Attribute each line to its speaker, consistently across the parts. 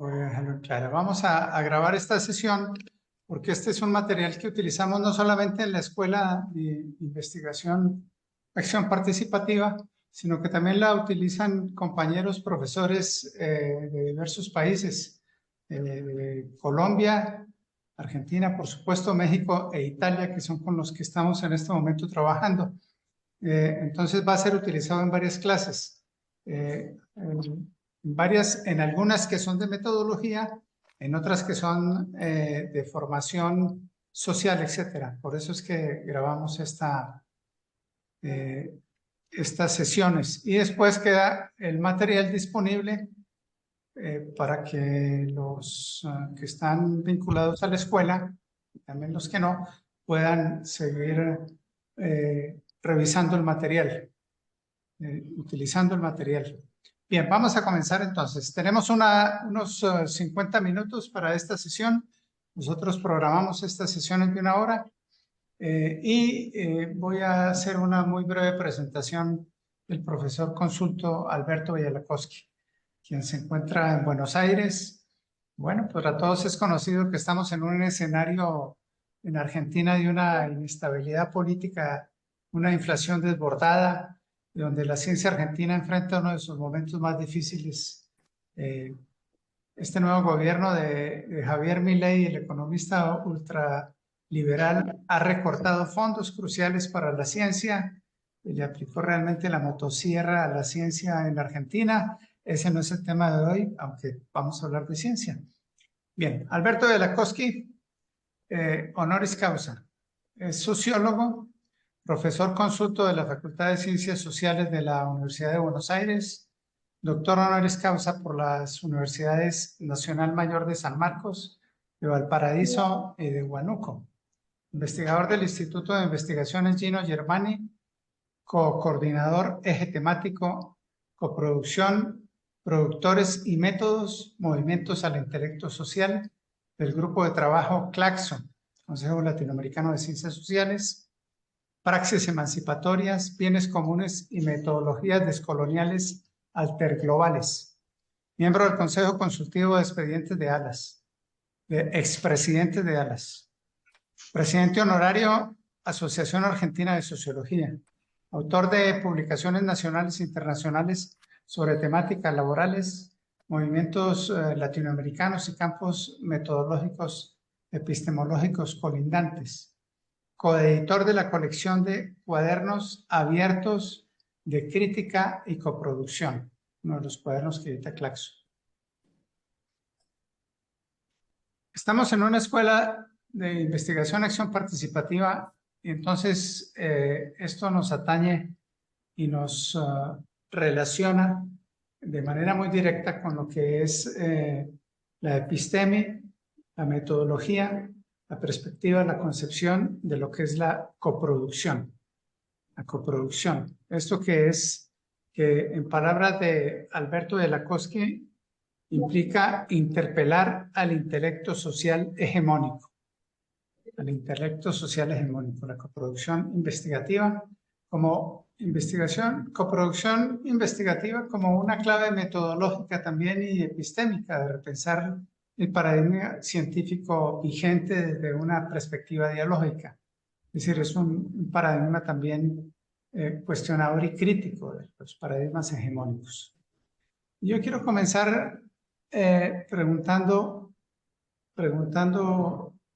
Speaker 1: Voy a dejarlo claro. Vamos a grabar esta sesión porque este es un material que utilizamos no solamente en la Escuela de Investigación Acción Participativa, sino que también la utilizan compañeros profesores de diversos países, de Colombia, Argentina, por supuesto, México e Italia, que son con los que estamos en este momento trabajando. Entonces va a ser utilizado en varias clases. En algunas que son de metodología, en otras que son de formación social, etcétera. Por eso es que grabamos estas sesiones. Y después queda el material disponible para que los que están vinculados a la escuela, y también los que no, puedan seguir revisando el material, utilizando el material. Bien, vamos a comenzar entonces. Tenemos unos 50 minutos para esta sesión. Nosotros programamos estas sesiones de 1 hora voy a hacer una muy breve presentación del profesor consulto Alberto Villakoski, quien se encuentra en Buenos Aires. Bueno, pues a todos es conocido que estamos en un escenario en Argentina de una inestabilidad política, una inflación desbordada, donde la ciencia argentina enfrenta uno de sus momentos más difíciles. Este nuevo gobierno de Javier Milei, el economista ultraliberal, ha recortado fondos cruciales para la ciencia y le aplicó realmente la motosierra a la ciencia en la Argentina. Ese no es el tema de hoy, aunque vamos a hablar de ciencia. Bien, Alberto Villakoski, honoris causa. Es sociólogo, profesor consulto de la Facultad de Ciencias Sociales de la Universidad de Buenos Aires, doctor honoris causa por las Universidades Nacional Mayor de San Marcos, de Valparaíso y de Huánuco. Investigador del Instituto de Investigaciones Gino Germani, coordinador eje temático, coproducción, productores y métodos, movimientos al intelecto social, del grupo de trabajo CLACSO, Consejo Latinoamericano de Ciencias Sociales, praxis emancipatorias, bienes comunes y metodologías descoloniales alterglobales. Miembro del Consejo Consultivo de Expedientes de ALAS, de expresidentes de ALAS. Presidente honorario, Asociación Argentina de Sociología. Autor de publicaciones nacionales e internacionales sobre temáticas laborales, movimientos latinoamericanos y campos metodológicos epistemológicos colindantes. Coeditor de la colección de cuadernos abiertos de crítica y coproducción, uno de los cuadernos que edita Claxo. Estamos en una escuela de investigación acción participativa y entonces esto nos atañe y nos relaciona de manera muy directa con lo que es la episteme, la metodología, la perspectiva, la concepción de lo que es la coproducción. La coproducción. Esto que es, que en palabras de Alberto Villakoski, implica interpelar al intelecto social hegemónico. Al intelecto social hegemónico. La coproducción investigativa como coproducción investigativa como una clave metodológica también y epistémica de repensar el paradigma científico vigente desde una perspectiva dialógica. Es decir, es un paradigma también cuestionador y crítico de los paradigmas hegemónicos. Yo quiero comenzar preguntando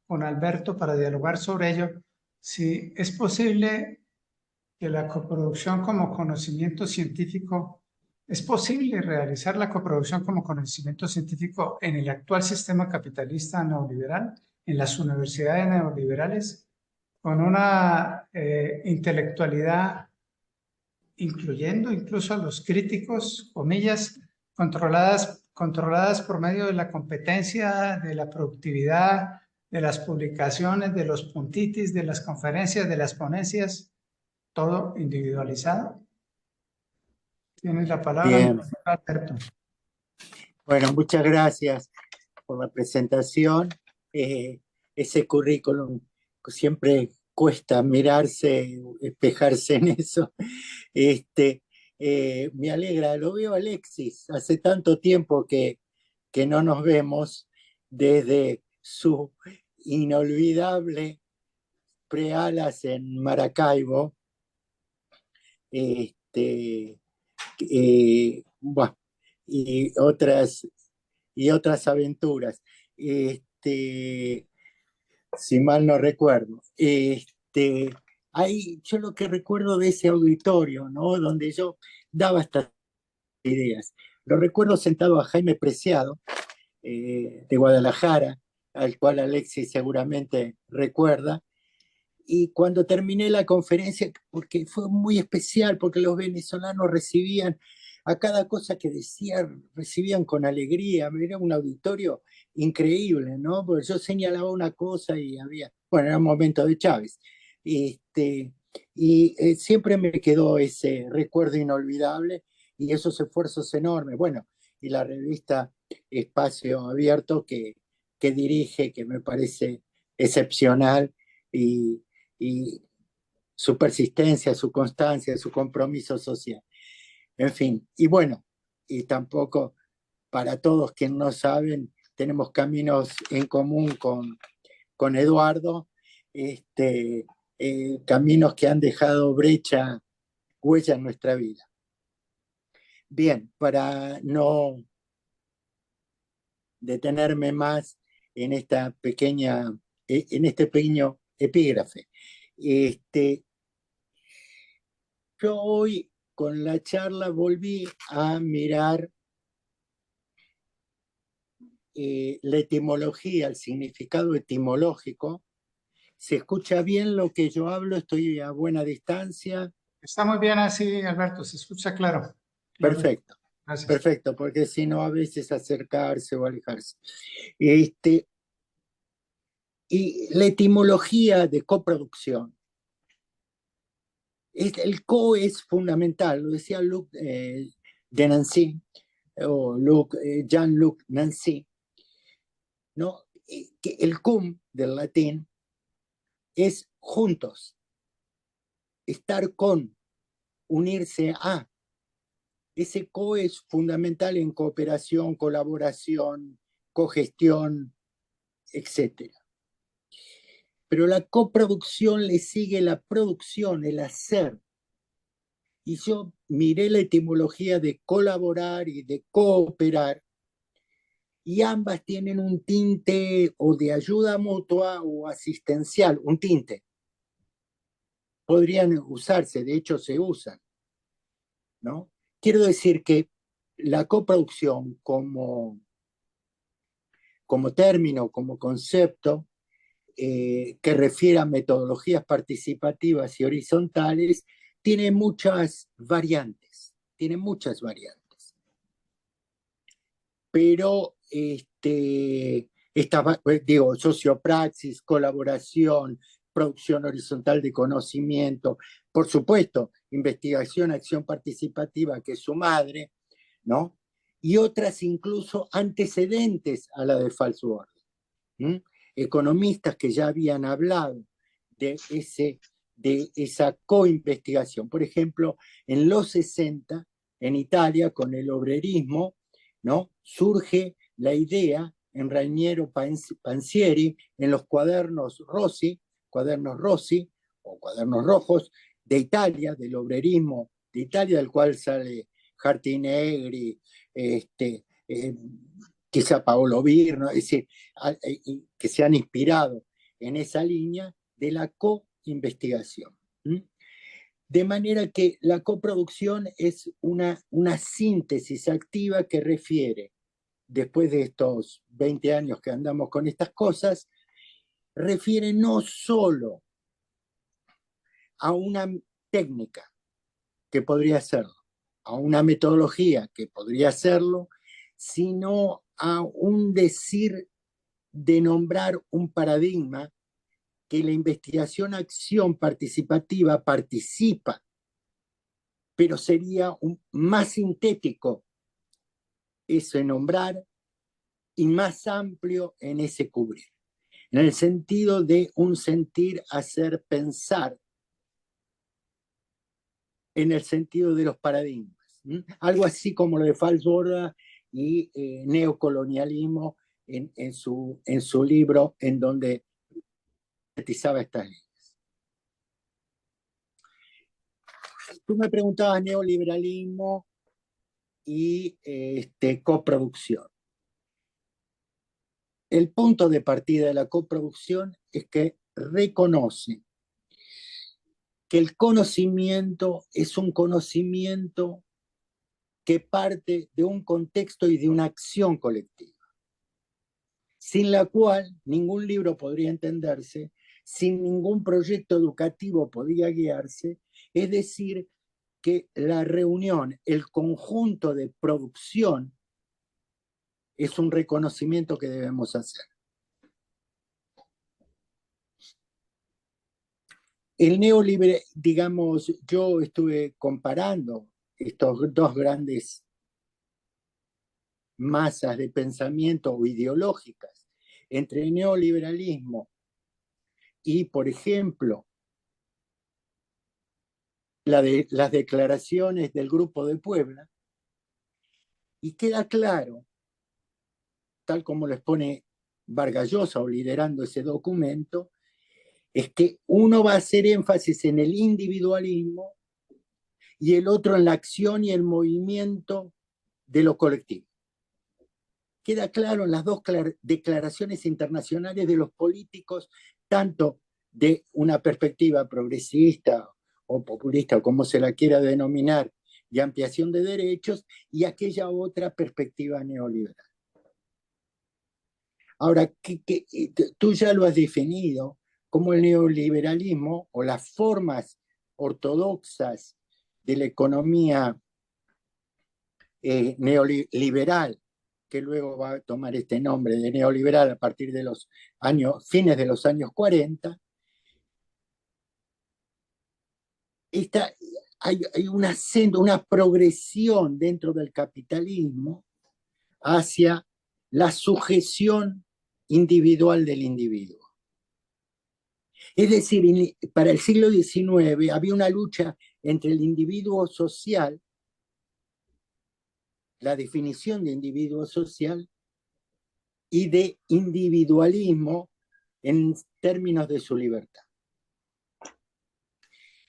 Speaker 1: con Alberto para dialogar sobre ello, si es posible que la coproducción como conocimiento científico, ¿es posible realizar la coproducción como conocimiento científico en el actual sistema capitalista neoliberal, en las universidades neoliberales, con una intelectualidad incluyendo incluso a los críticos, comillas, controladas por medio de la competencia, de la productividad, de las publicaciones, de los puntitis, de las conferencias, de las ponencias, todo individualizado? Tienes la palabra.
Speaker 2: Bien. Bueno, muchas gracias por la presentación. Ese currículum siempre cuesta mirarse, espejarse en eso. Me alegra, lo veo a Alexis, hace tanto tiempo que que no nos vemos desde su inolvidable prealas en Maracaibo, bueno, y otras aventuras. Si mal no recuerdo. Ahí, yo lo que recuerdo de ese auditorio, ¿no? Donde yo daba estas ideas. Lo recuerdo sentado a Jaime Preciado, de Guadalajara, al cual Alexis seguramente recuerda, y cuando terminé la conferencia, porque fue muy especial, porque los venezolanos recibían a cada cosa que decía, recibían con alegría, era un auditorio increíble, ¿no? Porque yo señalaba una cosa y había, bueno, era un momento de Chávez, siempre me quedó ese recuerdo inolvidable y esos esfuerzos enormes. Bueno, y la revista Espacio Abierto que dirige, que me parece excepcional, y, y su persistencia, su constancia, su compromiso social. En fin, y bueno, y tampoco para todos quienes no saben, tenemos caminos en común con Eduardo, caminos que han dejado huella en nuestra vida. Bien, para no detenerme más en en este pequeño epígrafe, yo hoy con la charla volví a mirar la etimología, el significado etimológico. ¿Se escucha bien lo que yo hablo? ¿Estoy a buena distancia?
Speaker 1: Está muy bien así, Alberto, se escucha claro. Claro.
Speaker 2: Perfecto,
Speaker 1: Gracias.
Speaker 2: perfecto, porque si no a veces acercarse o alejarse. Este, y la etimología de coproducción. El co es fundamental, lo decía Luc de Nancy, o Jean-Luc Nancy, ¿no? Que el cum del latín es juntos, estar con, unirse a. Ese co es fundamental en cooperación, colaboración, cogestión, etc. Pero la coproducción le sigue la producción, el hacer. Y yo miré la etimología de colaborar y de cooperar, y ambas tienen un tinte o de ayuda mutua o asistencial, un tinte. Podrían usarse, de hecho se usan, ¿no? Quiero decir que la coproducción como término, como concepto, que refiere a metodologías participativas y horizontales, tiene muchas variantes, pero digo, sociopraxis, colaboración, producción horizontal de conocimiento, por supuesto, investigación, acción participativa, que es su madre, ¿no? Y otras incluso antecedentes a la de Falsworth. Economistas que ya habían hablado de esa coinvestigación. Por ejemplo, en los 60, en Italia, con el obrerismo, ¿no? Surge la idea en Rainiero Pansieri, en los cuadernos Rossi o cuadernos rojos de Italia, del obrerismo de Italia, del cual sale Hartinegri, quizá Paolo Virno, es decir, que se han inspirado en esa línea de la co-investigación. De manera que la coproducción es una síntesis activa que refiere, después de estos 20 años que andamos con estas cosas, refiere no solo a una técnica que podría serlo, a una metodología que podría serlo, sino a un decir de nombrar un paradigma que la investigación-acción participativa participa, pero sería más sintético ese nombrar y más amplio en ese cubrir, en el sentido de un sentir, hacer, pensar, en el sentido de los paradigmas. Algo así como lo de Falsworth y neocolonialismo en su libro, en donde sintetizaba estas líneas. Tú me preguntabas neoliberalismo y coproducción. El punto de partida de la coproducción es que reconoce que el conocimiento es un conocimiento que parte de un contexto y de una acción colectiva, sin la cual ningún libro podría entenderse, sin ningún proyecto educativo podría guiarse, es decir, que la reunión, el conjunto de producción, es un reconocimiento que debemos hacer. El neoliberalismo, digamos, yo estuve comparando estos dos grandes masas de pensamiento o ideológicas entre el neoliberalismo y, por ejemplo, las declaraciones del Grupo de Puebla, y queda claro, tal como lo expone Vargas Llosa o liderando ese documento, es que uno va a hacer énfasis en el individualismo y el otro en la acción y el movimiento de lo colectivo. Queda claro en las dos declaraciones internacionales de los políticos, tanto de una perspectiva progresista o populista, o como se la quiera denominar, de ampliación de derechos, y aquella otra perspectiva neoliberal. Ahora, tú ya lo has definido como el neoliberalismo o las formas ortodoxas de la economía neoliberal, que luego va a tomar este nombre de neoliberal a partir de los fines de los años 40, hay una progresión dentro del capitalismo hacia la sujeción individual del individuo. Es decir, para el siglo XIX había una lucha entre el individuo social, la definición de individuo social, y de individualismo en términos de su libertad.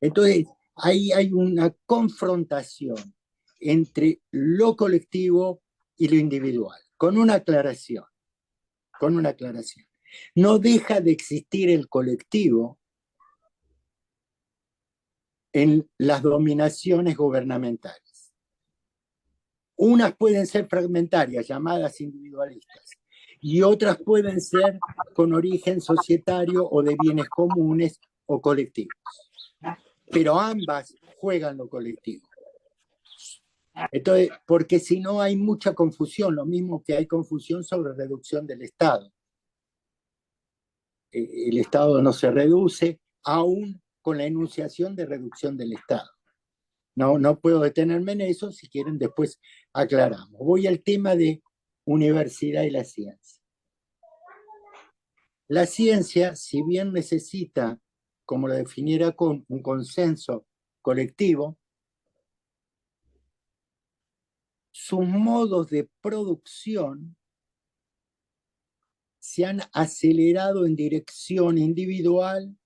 Speaker 2: Entonces, ahí hay una confrontación entre lo colectivo y lo individual, con una aclaración. No deja de existir el colectivo en las dominaciones gubernamentales. Unas pueden ser fragmentarias, llamadas individualistas, y otras pueden ser con origen societario o de bienes comunes o colectivos. Pero ambas juegan lo colectivo. Entonces, porque si no hay mucha confusión, lo mismo que hay confusión sobre reducción del Estado. El Estado no se reduce, aún con la enunciación de reducción del Estado. No puedo detenerme en eso, si quieren después aclaramos. Voy al tema de universidad y la ciencia. La ciencia, si bien necesita, como lo definiera con un consenso colectivo, sus modos de producción se han acelerado en dirección individual,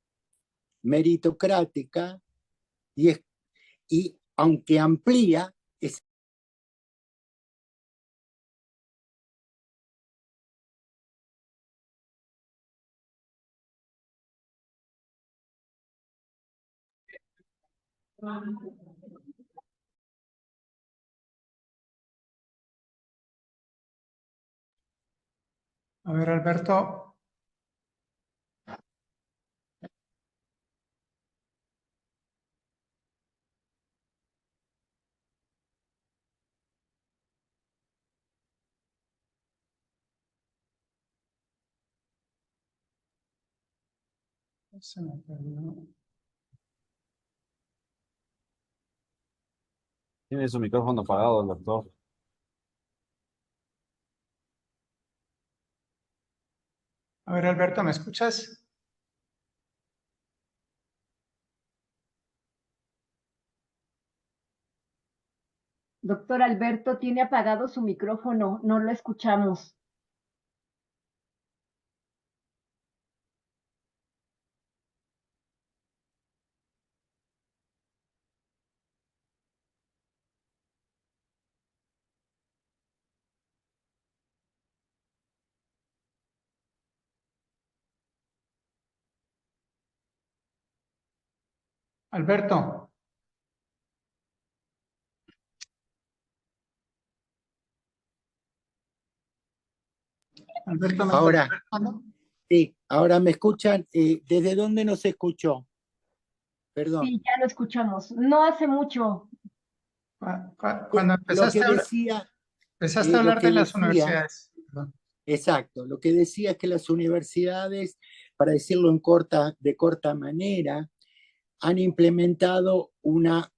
Speaker 2: meritocrática, y aunque amplía, es
Speaker 1: A ver, Alberto. Se me perdió.
Speaker 3: Tiene su micrófono apagado el doctor.
Speaker 1: A ver, Alberto, ¿me escuchas?
Speaker 4: Doctor Alberto, tiene apagado su micrófono, no lo escuchamos.
Speaker 1: Alberto, Alberto, ¿me
Speaker 2: Ahora,
Speaker 1: estás escuchando?
Speaker 2: sí, ahora me escuchan. ¿Desde dónde nos escuchó? Perdón.
Speaker 4: Sí, ya lo escuchamos. No hace mucho.
Speaker 1: Cuando
Speaker 2: Lo que
Speaker 1: empezaste a hablar de las
Speaker 2: decía,
Speaker 1: universidades. Perdón.
Speaker 2: exacto, lo que decía es que las universidades, para decirlo de corta manera, han implementado una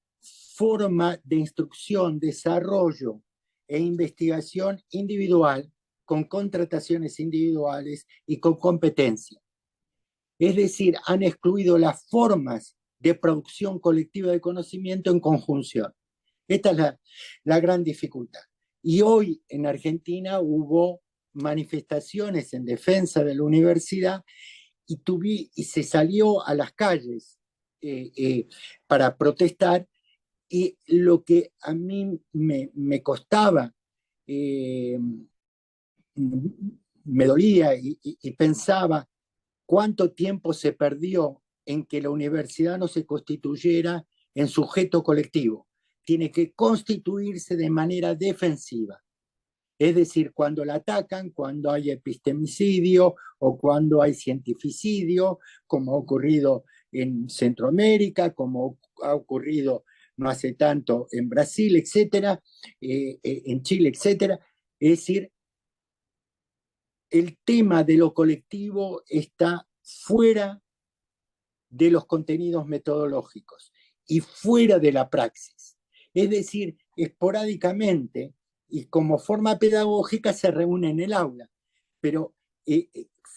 Speaker 2: forma de instrucción, desarrollo e investigación individual con contrataciones individuales y con competencia. Es decir, han excluido las formas de producción colectiva de conocimiento en conjunción. Esta es la gran dificultad. Y hoy en Argentina hubo manifestaciones en defensa de la universidad y se salió a las calles para protestar, y lo que a mí me costaba, me dolía y pensaba cuánto tiempo se perdió en que la universidad no se constituyera en sujeto colectivo. Tiene que constituirse de manera defensiva. Es decir, cuando la atacan, cuando hay epistemicidio o cuando hay cientificidio, como ha ocurrido en Centroamérica, como ha ocurrido no hace tanto en Brasil, etcétera, en Chile, etcétera. Es decir, el tema de lo colectivo está fuera de los contenidos metodológicos y fuera de la praxis. Es decir, esporádicamente y como forma pedagógica se reúne en el aula, pero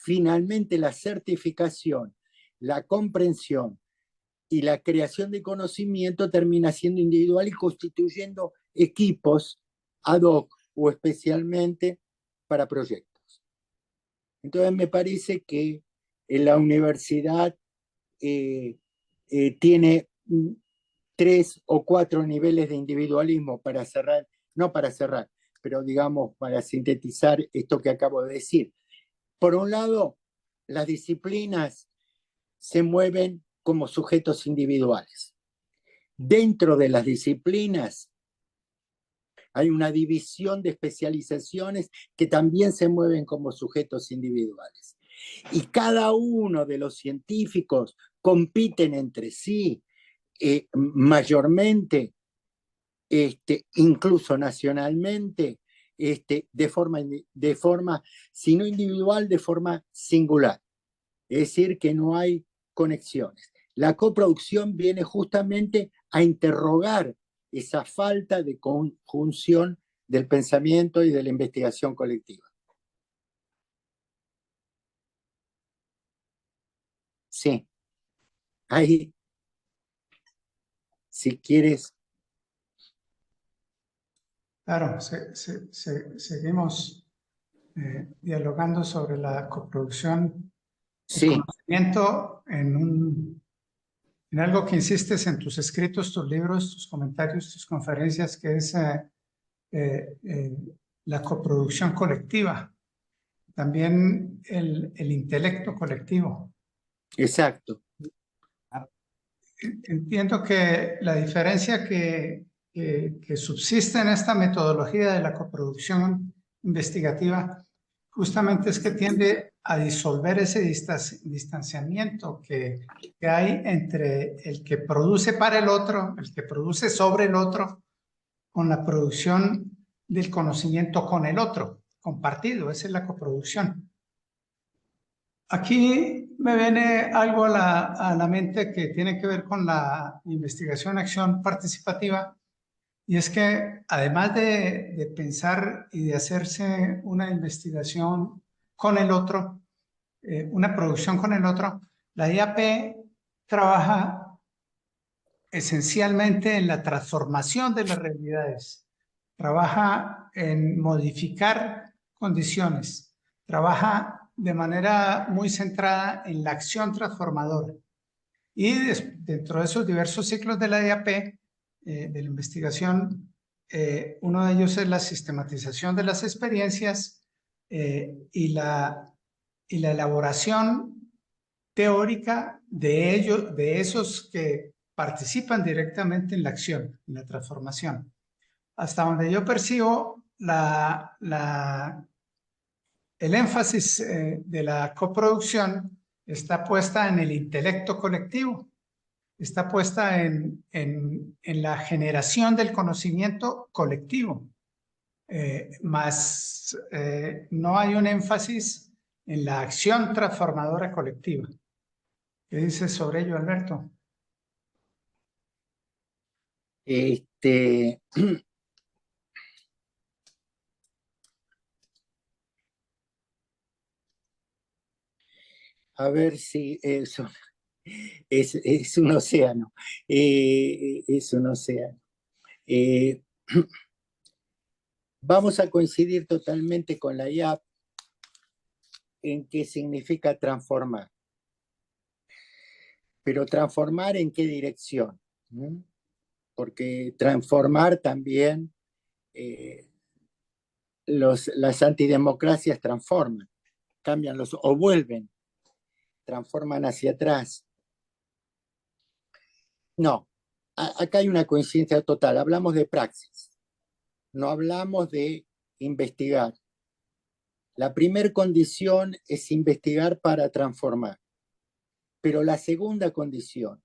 Speaker 2: finalmente la certificación, la comprensión y la creación de conocimiento termina siendo individual y constituyendo equipos ad hoc o especialmente para proyectos. Entonces me parece que en la universidad tiene 3 o 4 niveles de individualismo para cerrar, no para cerrar, pero digamos para sintetizar esto que acabo de decir. Por un lado, las disciplinas se mueven como sujetos individuales. Dentro de las disciplinas hay una división de especializaciones que también se mueven como sujetos individuales. Y cada uno de los científicos compiten entre sí, mayormente, incluso nacionalmente, de forma, si no individual, de forma singular. Es decir, que no hay conexiones. La coproducción viene justamente a interrogar esa falta de conjunción del pensamiento y de la investigación colectiva. Sí, ahí, si quieres.
Speaker 1: Claro, seguimos dialogando sobre la coproducción, el
Speaker 2: Sí,
Speaker 1: conocimiento en algo que insistes en tus escritos, tus libros, tus comentarios, tus conferencias, que es la coproducción colectiva, también el intelecto colectivo.
Speaker 2: exacto.
Speaker 1: Entiendo que la diferencia que subsiste en esta metodología de la coproducción investigativa justamente es que tiende a disolver ese distanciamiento que hay entre el que produce para el otro, el que produce sobre el otro, con la producción del conocimiento con el otro, compartido. Esa es la coproducción. Aquí me viene algo a la mente que tiene que ver con la investigación, acción participativa, y es que además de pensar y de hacerse una investigación con el otro, una producción con el otro, la IAP trabaja esencialmente en la transformación de las realidades. trabaja en modificar condiciones, trabaja de manera muy centrada en la acción transformadora. Y dentro de esos diversos ciclos de la IAP, de la investigación, uno de ellos es la sistematización de las experiencias y la elaboración teórica de ellos, de esos que participan directamente en la acción, en la transformación. Hasta donde yo percibo el énfasis de la coproducción está puesta en el intelecto colectivo, está puesta en la generación del conocimiento colectivo, más no hay un énfasis en la acción transformadora colectiva. ¿Qué dices sobre ello, Alberto?
Speaker 2: Este, a ver si eso es un océano. Es un océano. Vamos a coincidir totalmente con la IAP en qué significa transformar. Pero transformar en qué dirección, ¿no? Porque transformar también, las antidemocracias transforman, cambian o vuelven, transforman hacia atrás. No, acá hay una coincidencia total, hablamos de praxis, no hablamos de investigar. La primera condición es investigar para transformar, pero la segunda condición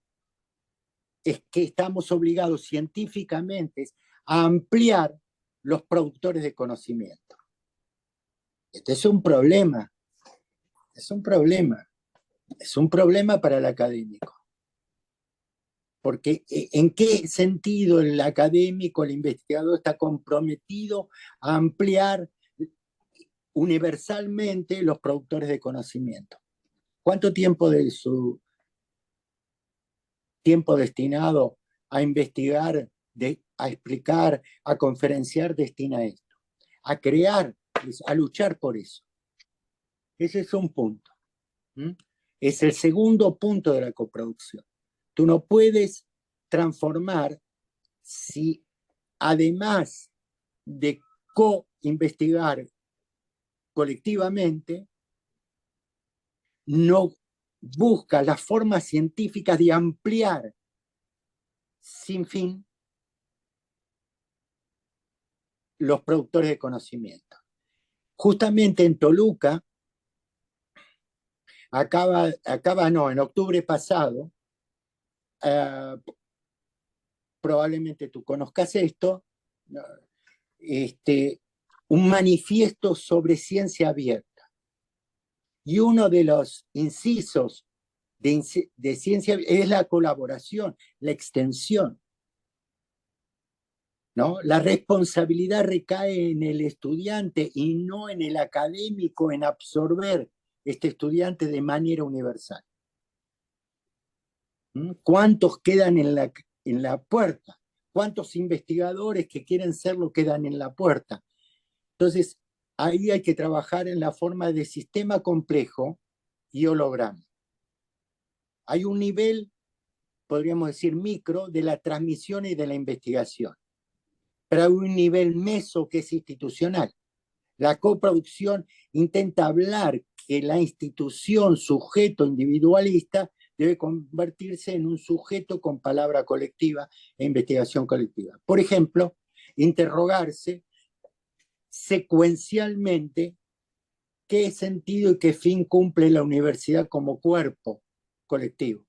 Speaker 2: es que estamos obligados científicamente a ampliar los productores de conocimiento. Este es un problema, es un problema, es un problema para el académico. Porque ¿en qué sentido el académico, el investigador está comprometido a ampliar universalmente los productores de conocimiento? ¿Cuánto tiempo de su tiempo destinado a investigar, a explicar, a conferenciar destina a esto? A crear, a luchar por eso. Ese es un punto. Es el segundo punto de la coproducción. Tú no puedes transformar si además de co-investigar colectivamente, no busca las formas científicas de ampliar sin fin los productores de conocimiento. Justamente en Toluca, en octubre pasado, probablemente tú conozcas esto, un manifiesto sobre ciencia abierta. Y uno de los incisos de ciencia es la colaboración, la extensión, ¿no? La responsabilidad recae en el estudiante y no en el académico en absorber este estudiante de manera universal. ¿Cuántos quedan en la puerta? ¿Cuántos investigadores que quieren serlo quedan en la puerta? Entonces, ahí hay que trabajar en la forma de sistema complejo y holograma. Hay un nivel, podríamos decir micro, de la transmisión y de la investigación. Pero hay un nivel meso que es institucional. La coproducción intenta hablar que la institución, sujeto individualista, debe convertirse en un sujeto con palabra colectiva e investigación colectiva. Por ejemplo, interrogarse secuencialmente qué sentido y qué fin cumple la universidad como cuerpo colectivo.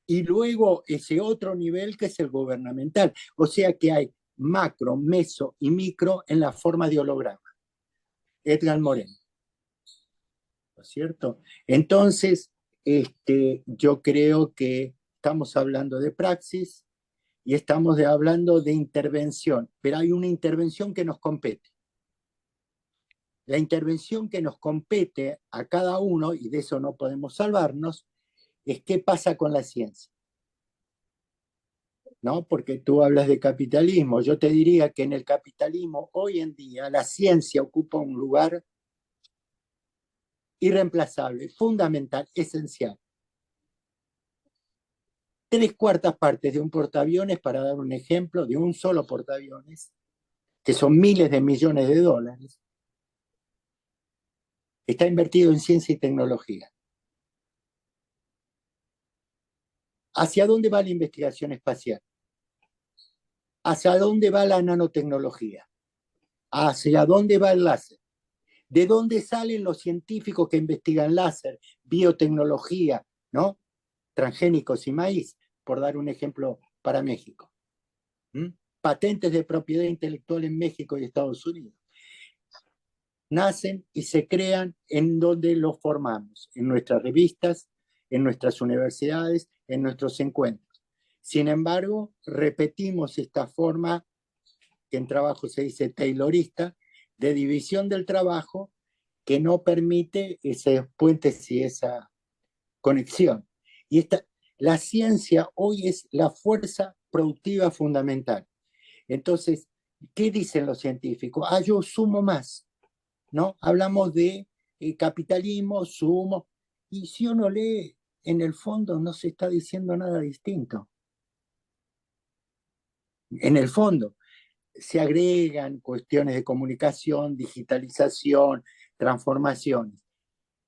Speaker 2: Y luego ese otro nivel que es el gubernamental. O sea que hay macro, meso y micro en la forma de holograma. Edgar Moreno. ¿No es cierto? Entonces, yo creo que estamos hablando de praxis y estamos hablando de intervención, pero hay una intervención que nos compete. La intervención que nos compete a cada uno, y de eso no podemos salvarnos, es qué pasa con la ciencia. ¿no? Porque tú hablas de capitalismo. Yo te diría que en el capitalismo hoy en día la ciencia ocupa un lugar irreemplazable, fundamental, esencial. 3/4 partes de un portaaviones, para dar un ejemplo, de un solo portaaviones, que son miles de millones de dólares, está invertido en ciencia y tecnología. ¿Hacia dónde va la investigación espacial? ¿Hacia dónde va la nanotecnología? ¿Hacia dónde va el láser? ¿De dónde salen los científicos que investigan láser, biotecnología, ¿no? Transgénicos y maíz, por dar un ejemplo para México? Patentes de propiedad intelectual en México y Estados Unidos. Nacen y se crean en donde los formamos, en nuestras revistas, en nuestras universidades, en nuestros encuentros. Sin embargo, repetimos esta forma, que en trabajo se dice taylorista, de división del trabajo, que no permite esos puentes y esa conexión. Y la ciencia hoy es la fuerza productiva fundamental. Entonces, ¿qué dicen los científicos? Yo sumo más, ¿no? Hablamos de capitalismo, sumo, y si uno lee, en el fondo no se está diciendo nada distinto. En el fondo se agregan cuestiones de comunicación, digitalización, transformaciones,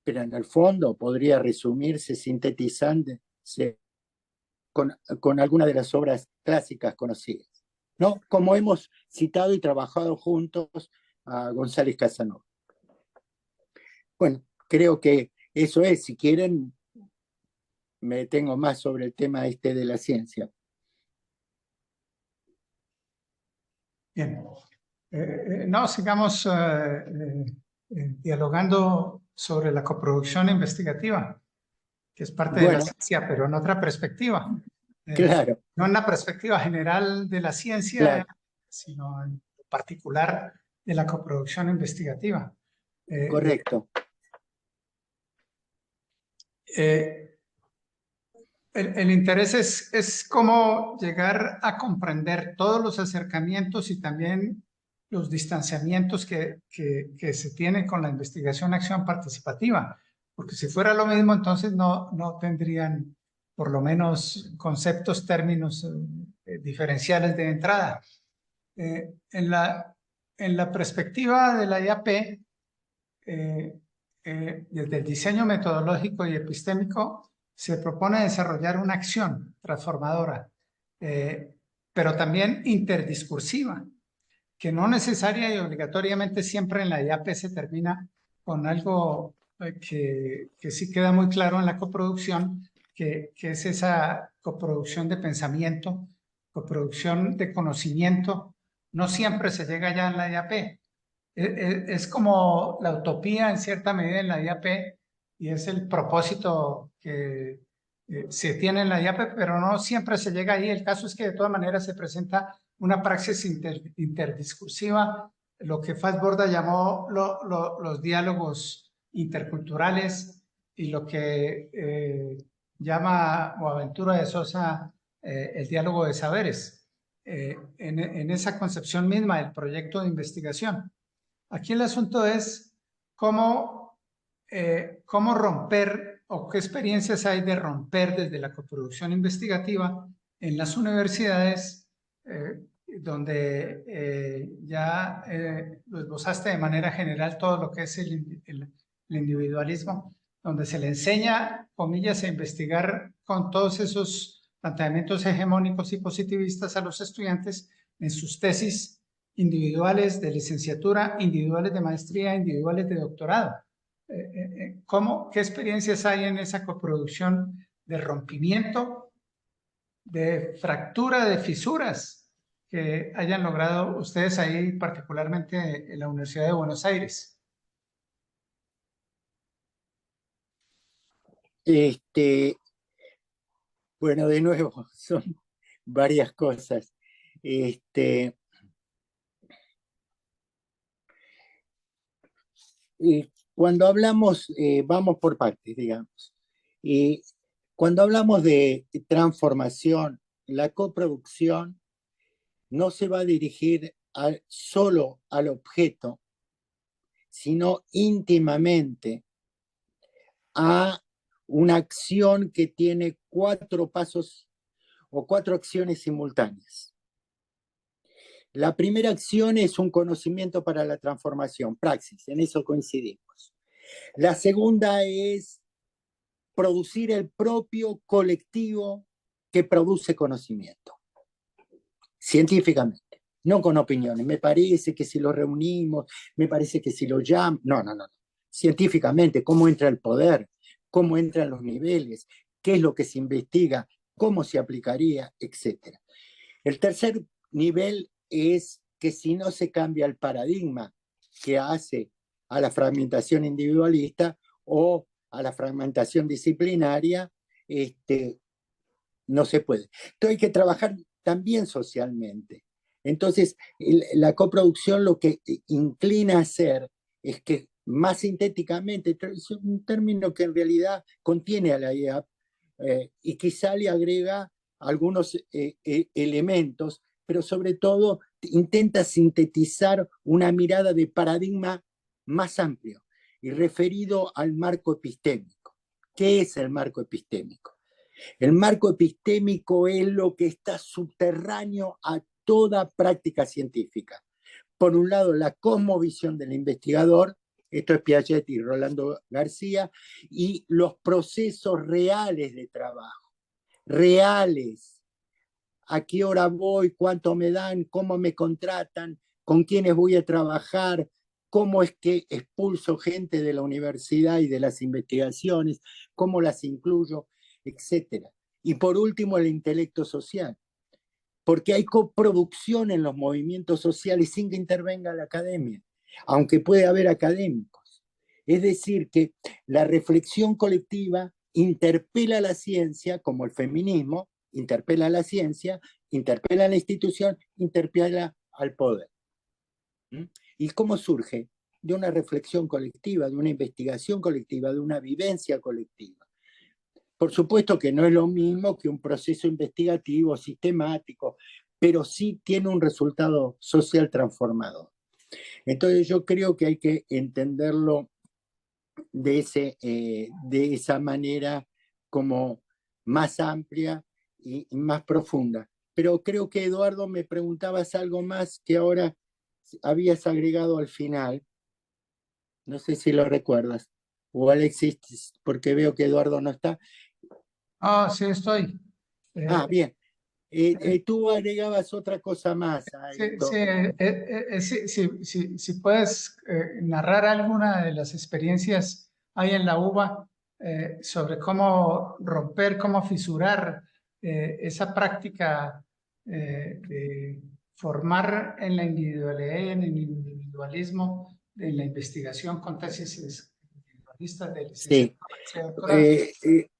Speaker 2: pero en el fondo podría resumirse, sintetizarse con alguna de las obras clásicas conocidas, ¿no? Como hemos citado y trabajado juntos a González Casanova. Bueno, creo que eso es. Si quieren, me detengo más sobre el tema de la ciencia.
Speaker 1: Bien. No, sigamos dialogando sobre la coproducción investigativa, que es parte de la
Speaker 2: Bueno,
Speaker 1: ciencia, pero en otra perspectiva.
Speaker 2: claro,
Speaker 1: No en la perspectiva general de la ciencia,
Speaker 2: claro.
Speaker 1: sino en particular de la coproducción investigativa.
Speaker 2: Correcto.
Speaker 1: El interés es cómo llegar a comprender todos los acercamientos y también los distanciamientos que se tienen con la investigación-acción participativa, porque si fuera lo mismo, entonces no tendrían por lo menos conceptos, términos diferenciales de entrada. En la perspectiva de la IAP, desde el diseño metodológico y epistémico, se propone desarrollar una acción transformadora, pero también interdiscursiva, que no necesaria y obligatoriamente siempre en la IAP se termina con algo que sí queda muy claro en la coproducción, que es esa coproducción de pensamiento, coproducción de conocimiento. No siempre se llega ya en la IAP. Es como la utopía en cierta medida en la IAP y es el propósito que se tiene en la IAP, pero no siempre se llega ahí. El caso es que de todas maneras se presenta una praxis interdiscursiva, lo que Fassborda llamó los diálogos interculturales y lo que llama Boaventura de Sosa el diálogo de saberes, en esa concepción misma del proyecto de investigación. Aquí el asunto es cómo romper o qué experiencias hay de romper desde la coproducción investigativa en las universidades, donde ya lo esbozaste de manera general todo lo que es el individualismo, donde se le enseña, comillas, a investigar con todos esos planteamientos hegemónicos y positivistas a los estudiantes en sus tesis individuales de licenciatura, individuales de maestría, individuales de doctorado. ¿Qué experiencias hay en esa coproducción de rompimiento, de fractura, de fisuras que hayan logrado ustedes ahí, particularmente en la Universidad de Buenos Aires?
Speaker 2: Bueno, de nuevo, son varias cosas. Cuando hablamos, vamos por partes, digamos. Cuando hablamos de transformación la coproducción no se va a dirigir solo al objeto, sino íntimamente a una acción que tiene 4 pasos o 4 acciones simultáneas. La primera acción es un conocimiento para la transformación, praxis, en eso coincidimos. La segunda es producir el propio colectivo que produce conocimiento, científicamente, no con opiniones. Me parece que si lo reunimos, me parece que si lo llaman, no. Científicamente, cómo entra el poder, cómo entran los niveles, qué es lo que se investiga, cómo se aplicaría, etc. El tercer nivel es que si no se cambia el paradigma que hace a la fragmentación individualista o a la fragmentación disciplinaria, no se puede. Entonces hay que trabajar también socialmente. Entonces, la coproducción lo que inclina a hacer es que más sintéticamente, es un término que en realidad contiene a la IAP, y quizá le agrega algunos elementos, pero sobre todo intenta sintetizar una mirada de paradigma más amplio y referido al marco epistémico. ¿Qué es el marco epistémico? El marco epistémico es lo que está subterráneo a toda práctica científica. Por un lado, la cosmovisión del investigador, esto es Piaget y Rolando García, y los procesos reales de trabajo, reales. ¿A qué hora voy? ¿Cuánto me dan? ¿Cómo me contratan? ¿Con quiénes voy a trabajar? ¿Cómo es que expulso gente de la universidad y de las investigaciones? ¿Cómo las incluyo? Etcétera. Y por último, el intelecto social, porque hay coproducción en los movimientos sociales sin que intervenga la academia, aunque puede haber académicos. Es decir, que la reflexión colectiva interpela a la ciencia, como el feminismo, interpela a la ciencia, interpela a la institución, interpela al poder. ¿Y cómo surge? De una reflexión colectiva, de una investigación colectiva, de una vivencia colectiva. Por supuesto que no es lo mismo que un proceso investigativo sistemático, pero sí tiene un resultado social transformador. Entonces yo creo que hay que entenderlo de esa manera como más amplia y más profunda. Pero creo que Eduardo me preguntabas algo más que ahora habías agregado al final. No sé si lo recuerdas. O Alexis, porque veo que Eduardo no está.
Speaker 1: Sí estoy.
Speaker 2: Ah,
Speaker 1: Eh,
Speaker 2: bien. Tú agregabas otra cosa más a
Speaker 1: sí, sí,
Speaker 2: esto.
Speaker 1: si puedes narrar alguna de las experiencias ahí en la UBA sobre cómo romper, cómo fisurar esa práctica de formar en la individualidad y en el individualismo, en la investigación con tesis individualistas de
Speaker 2: Sí.
Speaker 1: licenciatura, maestría, doctorado.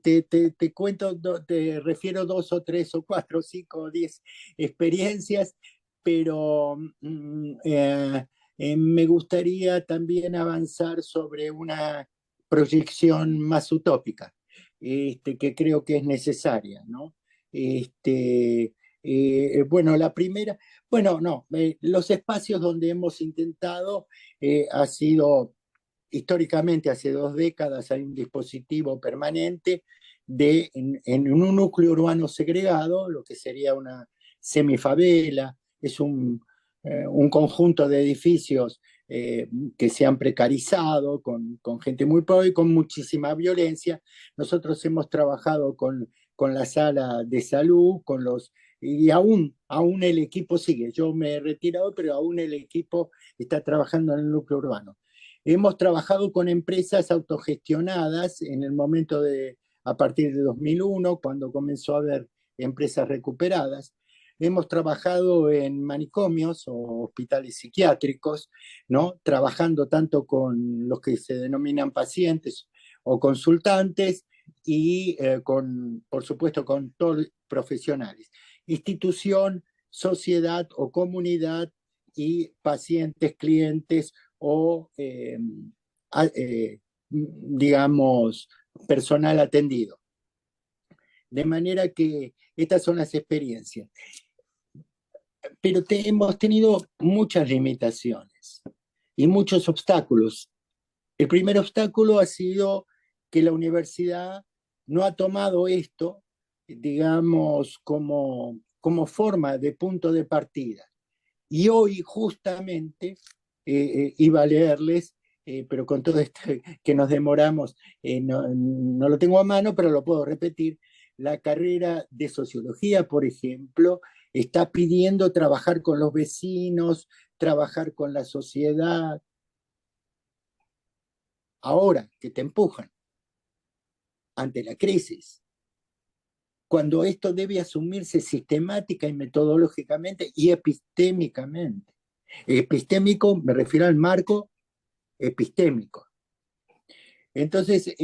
Speaker 2: Te te cuento, te refiero 2 o 3 o 4 o 5 o 10 experiencias, pero me gustaría también avanzar sobre una proyección más utópica, que creo que es necesaria, ¿no? Bueno, la primera, bueno, no, los espacios donde hemos intentado ha sido históricamente, hace 2 décadas, hay un dispositivo permanente en un núcleo urbano segregado, lo que sería una semifavela, es un conjunto de edificios que se han precarizado, con gente muy pobre y con muchísima violencia. Nosotros hemos trabajado con la sala de salud, y aún el equipo sigue. Yo me he retirado, pero aún el equipo está trabajando en el núcleo urbano. Hemos trabajado con empresas autogestionadas en el momento a partir de 2001, cuando comenzó a haber empresas recuperadas. Hemos trabajado en manicomios o hospitales psiquiátricos, ¿no? Trabajando tanto con los que se denominan pacientes o consultantes y, por supuesto, con todos profesionales. Institución, sociedad o comunidad y pacientes, clientes o, digamos, personal atendido. De manera que estas son las experiencias. Pero hemos tenido muchas limitaciones y muchos obstáculos. El primer obstáculo ha sido que la universidad no ha tomado esto, digamos, como forma de punto de partida. Y hoy justamente iba a leerles, pero con todo esto que nos demoramos, no lo tengo a mano, pero lo puedo repetir. La carrera de sociología, por ejemplo, está pidiendo trabajar con los vecinos, trabajar con la sociedad. Ahora que te empujan ante la crisis, cuando esto debe asumirse sistemática y metodológicamente y epistémicamente. Epistémico, me refiero al marco epistémico. Entonces,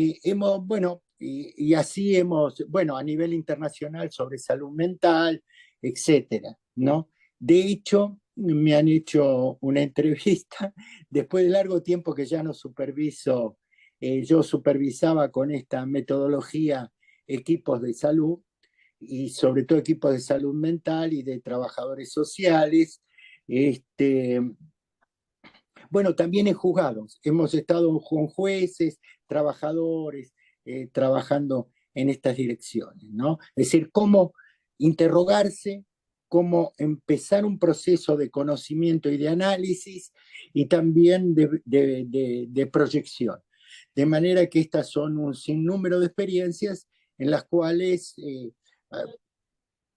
Speaker 2: bueno, y así hemos, bueno, a nivel internacional sobre salud mental, etcétera, ¿no? De hecho, me han hecho una entrevista después de largo tiempo que ya no superviso, yo supervisaba con esta metodología equipos de salud y sobre todo equipos de salud mental y de trabajadores sociales. Bueno, también en juzgados. Hemos estado con jueces, trabajadores, trabajando en estas direcciones, ¿no? Es decir, cómo interrogarse, cómo empezar un proceso de conocimiento y de análisis y también de proyección. De manera que estas son un sinnúmero de experiencias en las cuales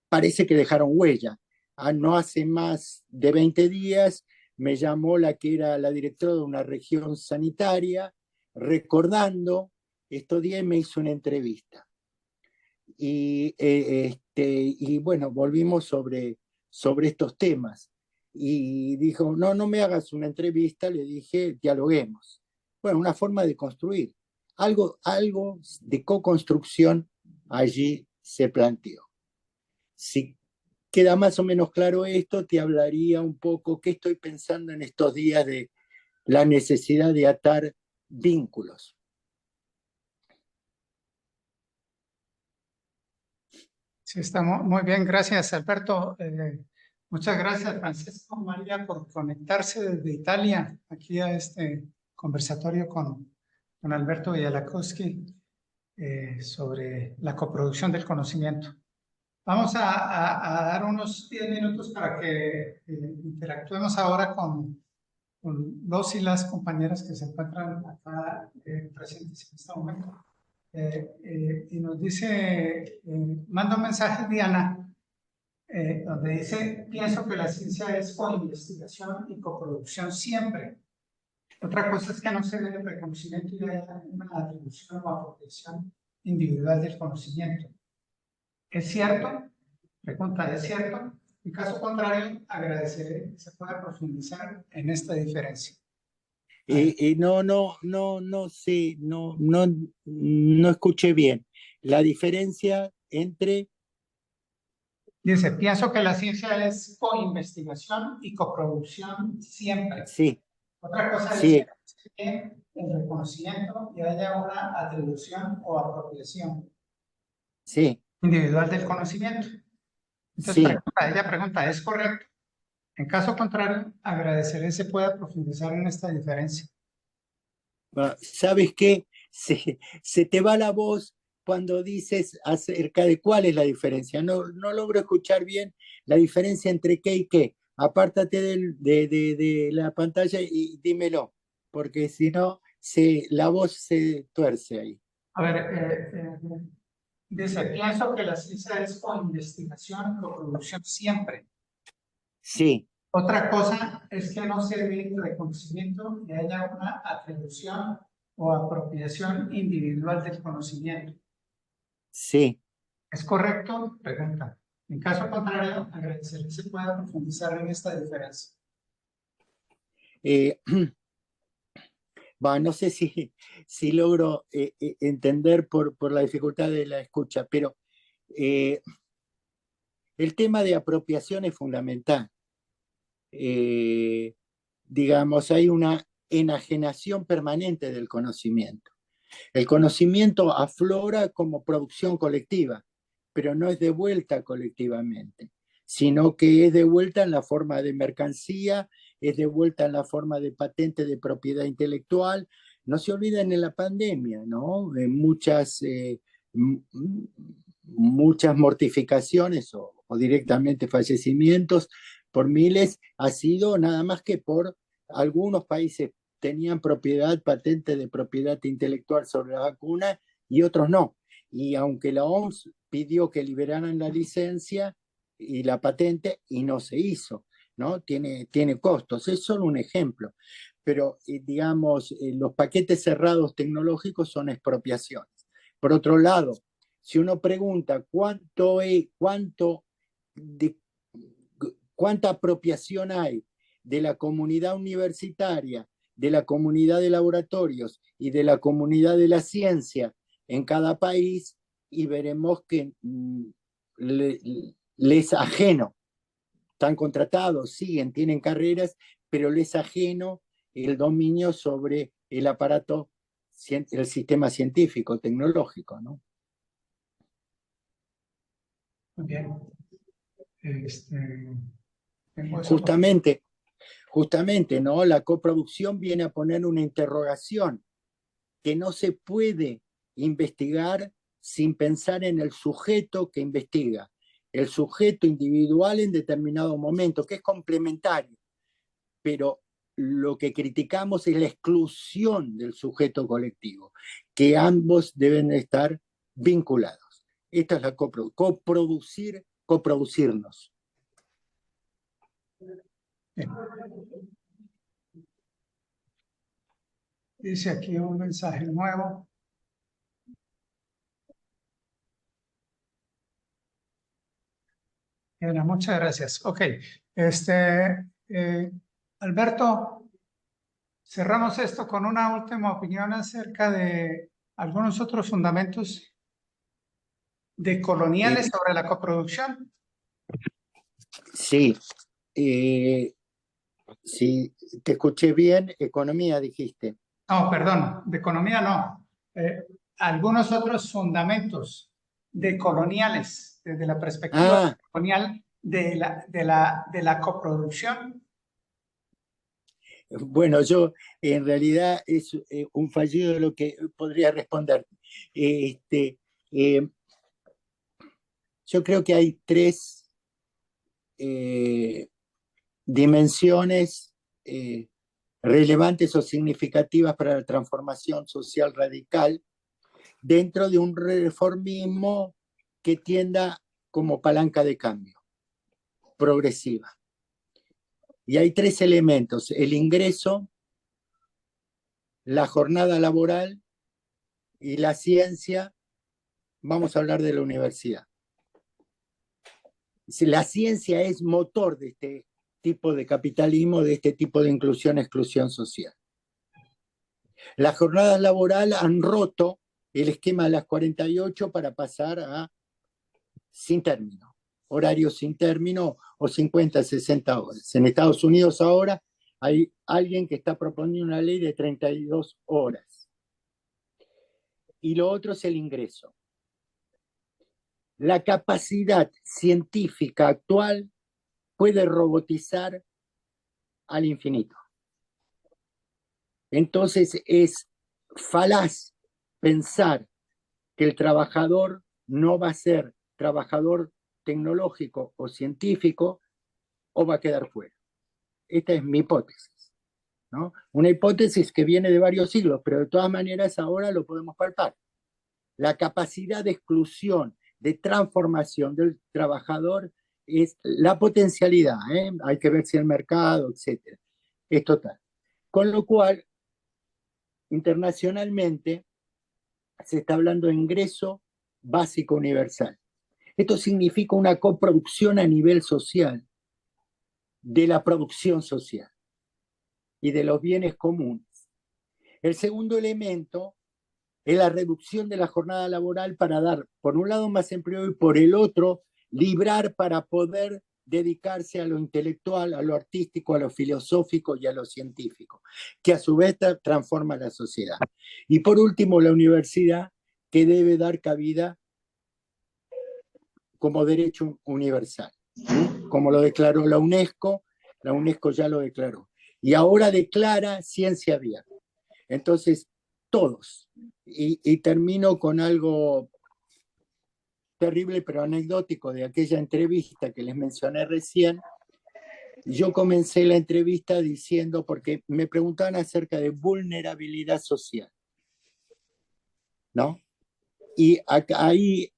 Speaker 2: parece que dejaron huella. No hace más de 20 días me llamó la que era la directora de una región sanitaria, recordando estos días y me hizo una entrevista. Y bueno, volvimos sobre estos temas. Y dijo, no me hagas una entrevista, le dije, dialoguemos. Bueno, una forma de construir. Algo de co-construcción allí se planteó. Si queda más o menos claro esto, te hablaría un poco qué estoy pensando en estos días de la necesidad de atar vínculos.
Speaker 1: Sí, está muy bien, gracias Alberto. Muchas gracias Francisco María por conectarse desde Italia aquí a este conversatorio con Alberto Villalakowski sobre la coproducción del conocimiento. Vamos a dar unos 10 minutos para que interactuemos ahora con los y las compañeras que se encuentran acá presentes en este momento. Y nos dice, manda un mensaje Diana, donde dice, pienso que la ciencia es co-investigación y coproducción siempre. Otra cosa es que no se dé el reconocimiento y haya una atribución o apropiación individual del conocimiento. ¿Es cierto? Pregunta, ¿es cierto? En caso contrario, agradeceré que se pueda profundizar en esta diferencia.
Speaker 2: No sé, no escuché bien. La diferencia entre...
Speaker 1: Dice, pienso que la ciencia es co-investigación y coproducción siempre.
Speaker 2: Sí,
Speaker 1: Otra cosa
Speaker 2: sí,
Speaker 1: es que el reconocimiento y haya una atribución o apropiación
Speaker 2: sí,
Speaker 1: individual del conocimiento. Entonces,
Speaker 2: sí.
Speaker 1: ella pregunta, ¿es correcto? En caso contrario, agradeceré se pueda profundizar en esta diferencia.
Speaker 2: ¿Sabes qué? Se te va la voz cuando dices acerca de cuál es la diferencia. No logro escuchar bien la diferencia entre qué y qué. Apártate de la pantalla y dímelo, porque si no, la voz se tuerce ahí.
Speaker 1: A ver, dice, pienso que la ciencia es co-investigación y coproducción siempre.
Speaker 2: Sí,
Speaker 1: Otra cosa es que no se dé el reconocimiento y haya una atribución o apropiación individual del conocimiento.
Speaker 2: sí.
Speaker 1: ¿Es correcto? Pregunta. En caso contrario, agradecer que se pueda profundizar en esta diferencia.
Speaker 2: No sé si logro entender por la dificultad de la escucha, pero el tema de apropiación es fundamental. Digamos, hay una enajenación permanente del conocimiento. El conocimiento aflora como producción colectiva, pero no es devuelta colectivamente, sino que es devuelta en la forma de mercancía, es devuelta en la forma de patente de propiedad intelectual. No se olviden en la pandemia, ¿no? De muchas mortificaciones o directamente fallecimientos por miles, ha sido nada más que por algunos países tenían propiedad, patente de propiedad intelectual sobre la vacuna y otros no. Y aunque la OMS pidió que liberaran la licencia y la patente, y no se hizo, ¿no? Tiene costos, es solo un ejemplo. Pero, digamos, los paquetes cerrados tecnológicos son expropiaciones. Por otro lado, si uno pregunta cuánta apropiación hay de la comunidad universitaria, de la comunidad de laboratorios y de la comunidad de la ciencia en cada país, y veremos que les ajeno, están contratados, siguen, tienen carreras, pero les ajeno el dominio sobre el aparato, el sistema científico, tecnológico, ¿no?
Speaker 1: Muy bien. Tengo eso.
Speaker 2: Justamente, ¿no? La coproducción viene a poner una interrogación que no se puede investigar sin pensar en el sujeto que investiga, el sujeto individual en determinado momento, que es complementario, pero lo que criticamos es la exclusión del sujeto colectivo, que ambos deben estar vinculados. Esta es la coproducirnos.
Speaker 1: Bien. Dice aquí un mensaje nuevo. Bien, muchas gracias. Ok, Alberto, cerramos esto con una última opinión acerca de algunos otros fundamentos decoloniales sobre la coproducción.
Speaker 2: Sí, si te escuché bien, economía dijiste.
Speaker 1: No, perdón, de economía no. Algunos otros fundamentos decoloniales desde la perspectiva colonial de la coproducción.
Speaker 2: Bueno, yo en realidad es un fallido de lo que podría responder. Yo creo que hay tres dimensiones relevantes o significativas para la transformación social radical dentro de un reformismo que tienda como palanca de cambio, progresiva. Y hay tres elementos: el ingreso, la jornada laboral y la ciencia. Vamos a hablar de la universidad. La ciencia es motor de este tipo de capitalismo, de este tipo de inclusión-exclusión social. Las jornadas laborales han roto el esquema de las 48 para pasar a sin término, horarios sin término o 50, 60 horas. En Estados Unidos ahora hay alguien que está proponiendo una ley de 32 horas. Y lo otro es el ingreso. La capacidad científica actual puede robotizar al infinito. Entonces es falaz pensar que el trabajador no va a ser trabajador tecnológico o científico o va a quedar fuera. Esta es mi hipótesis, ¿no? Una hipótesis que viene de varios siglos, pero de todas maneras ahora lo podemos palpar. La capacidad de exclusión, de transformación del trabajador es la potencialidad, ¿eh? Hay que ver si el mercado, etcétera, es total. Con lo cual, internacionalmente, se está hablando de ingreso básico universal. Esto significa una coproducción a nivel social de la producción social y de los bienes comunes. El segundo elemento es la reducción de la jornada laboral para dar, por un lado, más empleo y por el otro, librar para poder dedicarse a lo intelectual, a lo artístico, a lo filosófico y a lo científico, que a su vez transforma la sociedad. Y por último, la universidad, que debe dar cabida como derecho universal, ¿sí? Como lo declaró la UNESCO ya lo declaró. Y ahora declara ciencia abierta. Entonces, todos. Y termino con algo terrible pero anecdótico de aquella entrevista que les mencioné recién. Yo comencé la entrevista diciendo, porque me preguntaban acerca de vulnerabilidad social, ¿no? Y ahí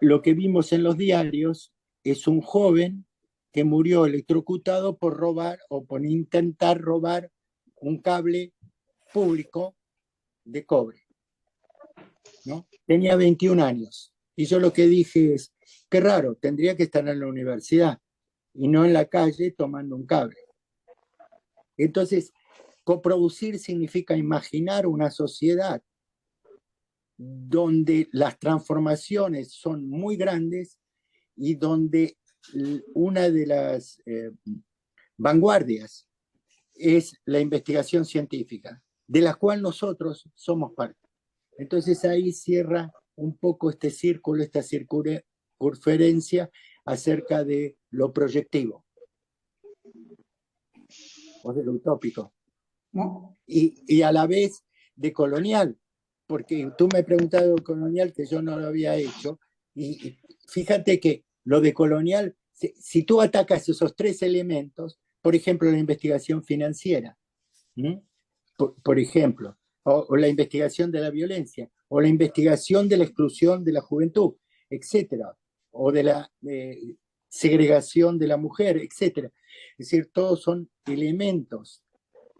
Speaker 2: lo que vimos en los diarios es un joven que murió electrocutado por robar o por intentar robar un cable público de cobre, ¿no? Tenía 21 años. Y yo lo que dije es, qué raro, tendría que estar en la universidad y no en la calle tomando un cable. Entonces, coproducir significa imaginar una sociedad donde las transformaciones son muy grandes y donde una de las vanguardias es la investigación científica, de la cual nosotros somos parte. Entonces ahí cierra un poco este círculo, esta circunferencia acerca de lo proyectivo o de lo utópico.
Speaker 1: ¿No?
Speaker 2: Y a la vez de colonial, porque tú me has preguntado de colonial que yo no lo había hecho, y fíjate que lo de colonial, si tú atacas esos tres elementos, por ejemplo, la investigación financiera, por ejemplo, o la investigación de la violencia, o la investigación de la exclusión de la juventud, etcétera, o de la segregación de la mujer, etcétera. Es decir, todos son elementos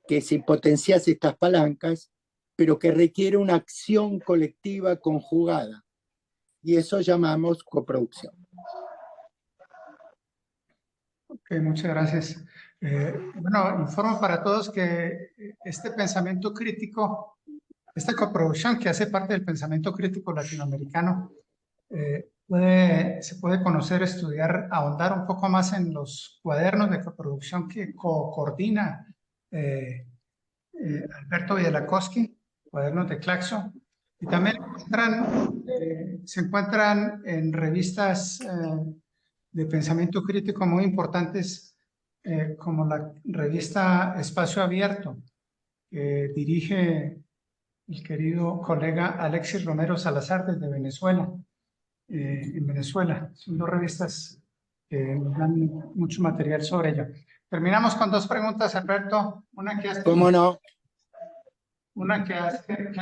Speaker 2: que si potencias estas palancas, pero que requiere una acción colectiva conjugada. Y eso llamamos coproducción.
Speaker 1: Ok, muchas gracias. Bueno, informo para todos que este pensamiento crítico, esta coproducción que hace parte del pensamiento crítico latinoamericano, se puede conocer, estudiar, ahondar un poco más en los cuadernos de coproducción que coordina Alberto Villalakoski, cuadernos de Claxo, y también se encuentran en revistas de pensamiento crítico muy importantes, como la revista Espacio Abierto, que dirige el querido colega Alexis Romero Salazar desde Venezuela. En Venezuela. Son dos revistas que nos dan mucho material sobre ello. Terminamos con dos preguntas, Alberto.
Speaker 2: ¿Cómo no?
Speaker 1: Una que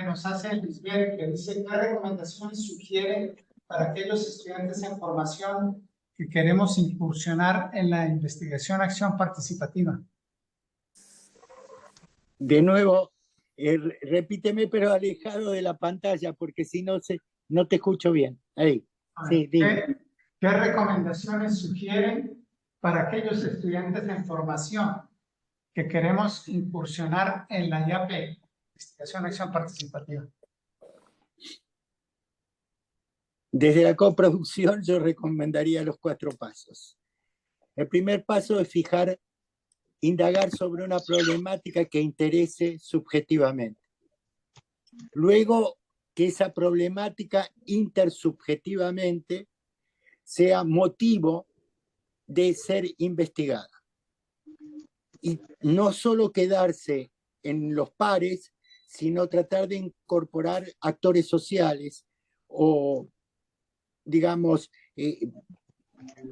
Speaker 1: nos hace Lisbeth, que dice: ¿qué recomendaciones sugiere para aquellos estudiantes en formación que queremos incursionar en la investigación-acción participativa?
Speaker 2: De nuevo, repíteme, pero alejado de la pantalla, porque si no, no te escucho bien. Ahí. Sí, dime.
Speaker 1: ¿Qué recomendaciones sugieren para aquellos estudiantes en formación que queremos incursionar en la IAP, investigación acción participativa?
Speaker 2: Desde la coproducción yo recomendaría los 4 pasos. El primer paso es indagar sobre una problemática que interese subjetivamente. Luego, que esa problemática intersubjetivamente sea motivo de ser investigada. Y no solo quedarse en los pares, sino tratar de incorporar actores sociales o, digamos,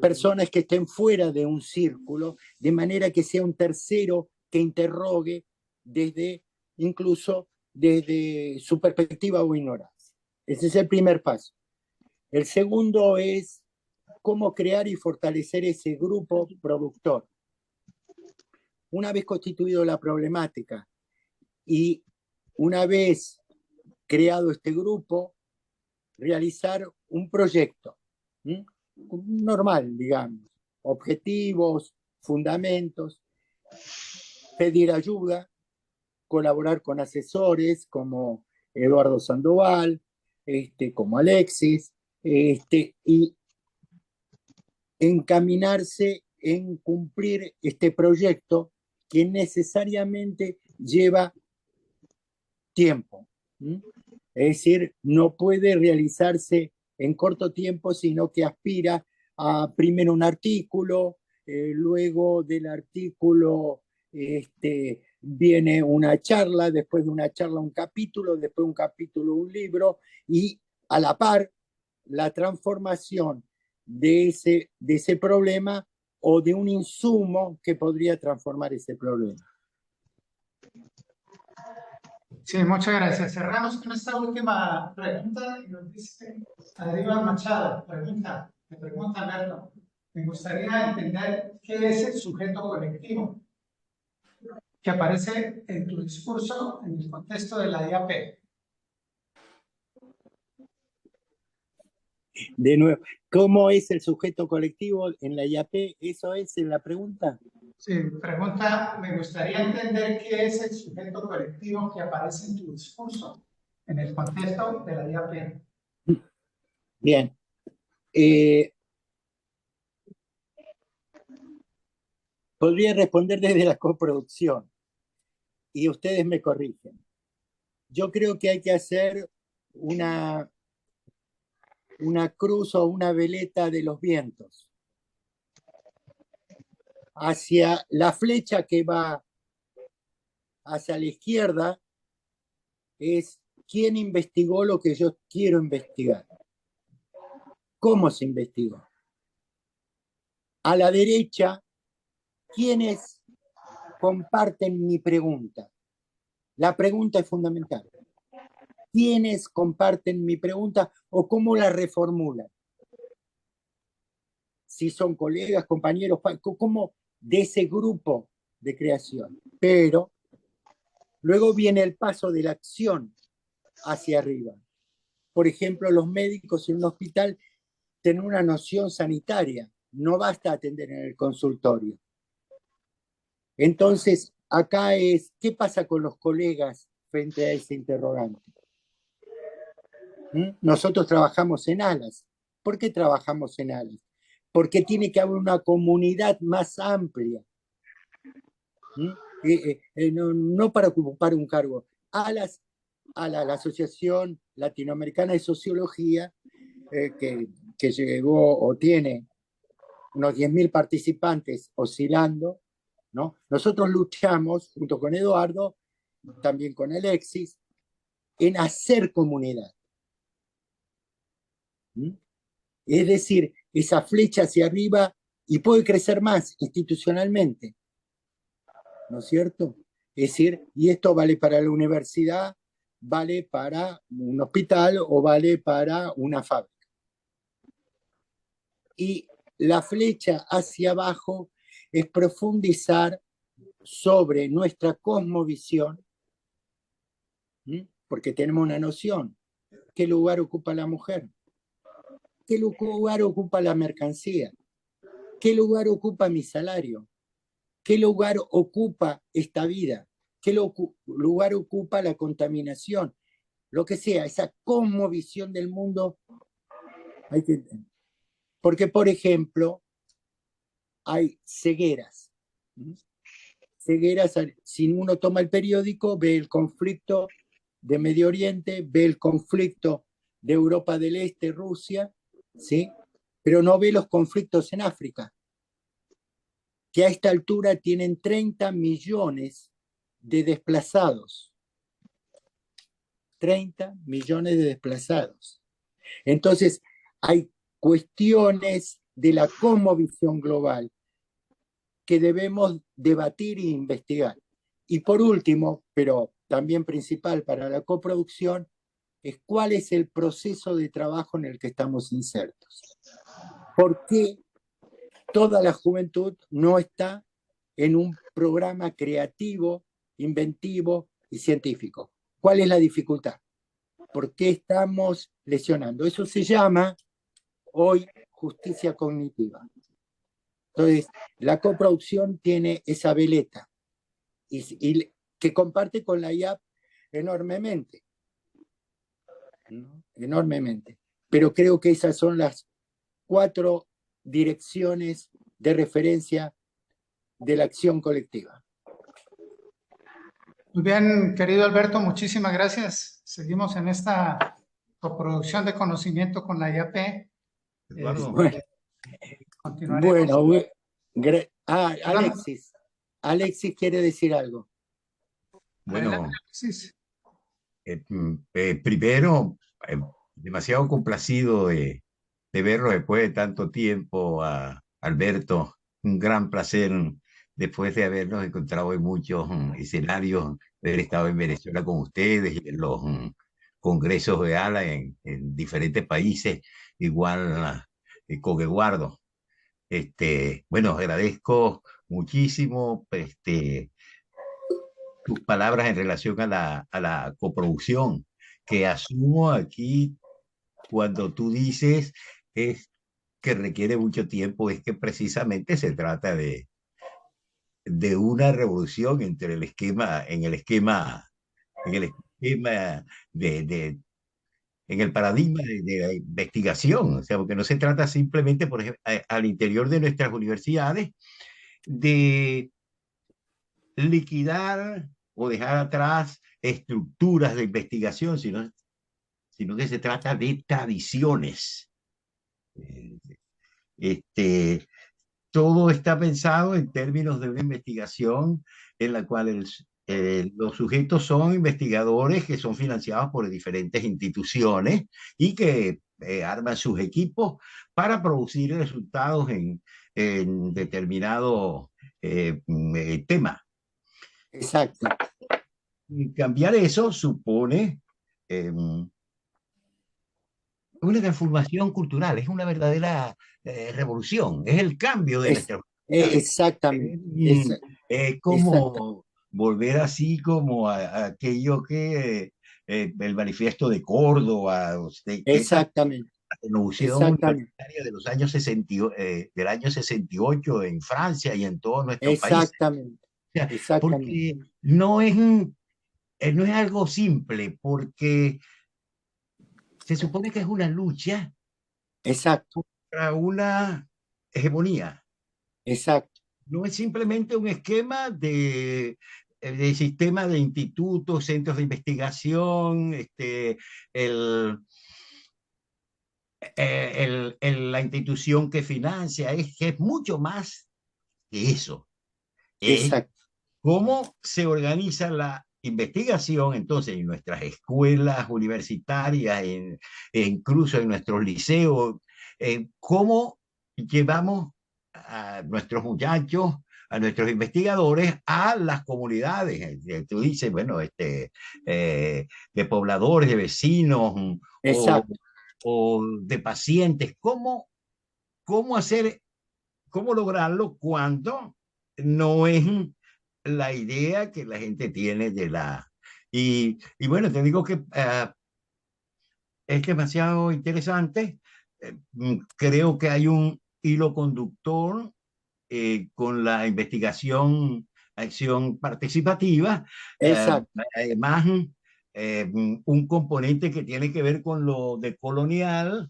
Speaker 2: personas que estén fuera de un círculo, de manera que sea un tercero que interrogue incluso desde su perspectiva o ignorancia. Ese es el primer paso. El segundo es cómo crear y fortalecer ese grupo productor. Una vez constituido la problemática y una vez creado este grupo, realizar un proyecto normal, digamos, objetivos, fundamentos, pedir ayuda, colaborar con asesores como Eduardo Sandoval, como Alexis, y encaminarse en cumplir este proyecto que necesariamente lleva tiempo. Es decir, no puede realizarse en corto tiempo, sino que aspira primero un artículo, luego del artículo viene una charla, después de una charla un capítulo, después un capítulo un libro, y a la par la transformación de ese problema o de un insumo que podría transformar ese problema.
Speaker 1: Sí, muchas gracias. Cerramos con esta última pregunta y nos dice Adrián Machado, me pregunta Alberto, me gustaría entender qué es el sujeto colectivo que aparece en tu discurso en el contexto de la IAP.
Speaker 2: De nuevo, ¿cómo es el sujeto colectivo en la IAP? ¿Eso es la pregunta?
Speaker 1: Sí, pregunta, me gustaría entender qué es el sujeto colectivo que aparece en tu discurso en el contexto de la IAP.
Speaker 2: Bien. Podría responder desde la coproducción y ustedes me corrigen. Yo creo que hay que hacer una cruz o una veleta de los vientos hacia la flecha que va hacia la izquierda. Es quién investigó lo que yo quiero investigar, cómo se investigó. A la derecha, quiénes comparten mi pregunta. La pregunta es fundamental. ¿Quiénes comparten mi pregunta o cómo la reformulan? Si son colegas, compañeros, como de ese grupo de creación. Pero luego viene el paso de la acción hacia arriba. Por ejemplo, los médicos en un hospital tienen una noción sanitaria. No basta atender en el consultorio. Entonces, acá es, ¿qué pasa con los colegas frente a ese interrogante? Nosotros trabajamos en alas. ¿Por qué trabajamos en alas? Porque tiene que haber una comunidad más amplia. No para ocupar un cargo. ALAS, la Asociación Latinoamericana de Sociología, que llegó o tiene unos 10.000 participantes oscilando, ¿no? Nosotros luchamos, junto con Eduardo, también con Alexis, en hacer comunidad. Es decir, esa flecha hacia arriba y puede crecer más institucionalmente, ¿no es cierto? Es decir, y esto vale para la universidad, vale para un hospital o vale para una fábrica. Y la flecha hacia abajo es profundizar sobre nuestra cosmovisión, porque tenemos una noción. ¿Qué lugar ocupa la mujer? ¿Qué lugar ocupa la mercancía? ¿Qué lugar ocupa mi salario? ¿Qué lugar ocupa esta vida? ¿Qué lugar ocupa la contaminación? Lo que sea, esa cosmovisión del mundo hay que entender. Porque, por ejemplo, hay cegueras. Cegueras, si uno toma el periódico, ve el conflicto de Medio Oriente, ve el conflicto de Europa del Este, Rusia, ¿sí? Pero no ve los conflictos en África, que a esta altura tienen 30 millones de desplazados. 30 millones de desplazados. Entonces, hay cuestiones de la cosmovisión global que debemos debatir e investigar. Y por último, pero también principal para la coproducción, es cuál es el proceso de trabajo en el que estamos insertos. ¿Por qué toda la juventud no está en un programa creativo, inventivo y científico? ¿Cuál es la dificultad? ¿Por qué estamos lesionando? Eso se llama hoy justicia cognitiva. Entonces, la coproducción tiene esa veleta y que comparte con la IAP enormemente, ¿no? Enormemente. Pero creo que esas son las 4 direcciones de referencia de la acción colectiva.
Speaker 1: Muy bien, querido Alberto, muchísimas gracias. Seguimos en esta coproducción de conocimiento con la IAP.
Speaker 5: Eduardo,
Speaker 2: Bueno,
Speaker 1: continuaremos.
Speaker 2: Bueno,
Speaker 1: Perdón,
Speaker 2: Alexis quiere decir algo.
Speaker 5: Bueno,
Speaker 1: adelante, Alexis.
Speaker 5: primero, demasiado complacido de verlo después de tanto tiempo, a Alberto. Un gran placer después de habernos encontrado en muchos escenarios, haber estado en Venezuela con ustedes y en los congresos de ALA en diferentes países, igual con Eduardo. Bueno, agradezco muchísimo tus palabras en relación a la coproducción, que asumo aquí cuando tú dices es que requiere mucho tiempo, es que precisamente se trata de una revolución entre en el esquema de en el paradigma de la investigación, o sea, porque no se trata simplemente, por ejemplo, al interior de nuestras universidades, de liquidar o dejar atrás estructuras de investigación, sino que se trata de tradiciones. Eh, Este, todo está pensado en términos de una investigación en la cual los sujetos son investigadores que son financiados por diferentes instituciones y que arman sus equipos para producir resultados en determinado tema.
Speaker 2: Exacto.
Speaker 5: Y cambiar eso supone una transformación cultural, es una verdadera revolución, es el cambio de nuestra sociedad.
Speaker 2: Exactamente.
Speaker 5: Es
Speaker 2: Exacto.
Speaker 5: como volver así como a aquello que el manifiesto de Córdoba, esa
Speaker 2: Exactamente.
Speaker 5: revolución
Speaker 2: Exactamente.
Speaker 5: universitaria de los años 60, del año 68 en Francia y en todos nuestros países.
Speaker 2: Exactamente.
Speaker 5: O sea,
Speaker 2: Exactamente.
Speaker 5: porque no es algo simple, porque se supone que es una lucha
Speaker 2: Exacto.
Speaker 5: contra una hegemonía.
Speaker 2: Exacto.
Speaker 5: No es simplemente un esquema de sistema de institutos, centros de investigación, la institución que financia, que es mucho más que eso. Es
Speaker 2: Exacto.
Speaker 5: cómo se organiza la investigación entonces en nuestras escuelas universitarias, e incluso en nuestros liceos, cómo llevamos a nuestros muchachos, a nuestros investigadores, a las comunidades. Tú dices, bueno, de pobladores, de vecinos
Speaker 2: Exacto.
Speaker 5: o de pacientes, cómo hacer, cómo lograrlo cuando no es la idea que la gente tiene de la... Y bueno, te digo que es demasiado interesante. Creo que hay un hilo conductor con la investigación, acción participativa.
Speaker 2: Exacto.
Speaker 5: Además, un componente que tiene que ver con lo decolonial,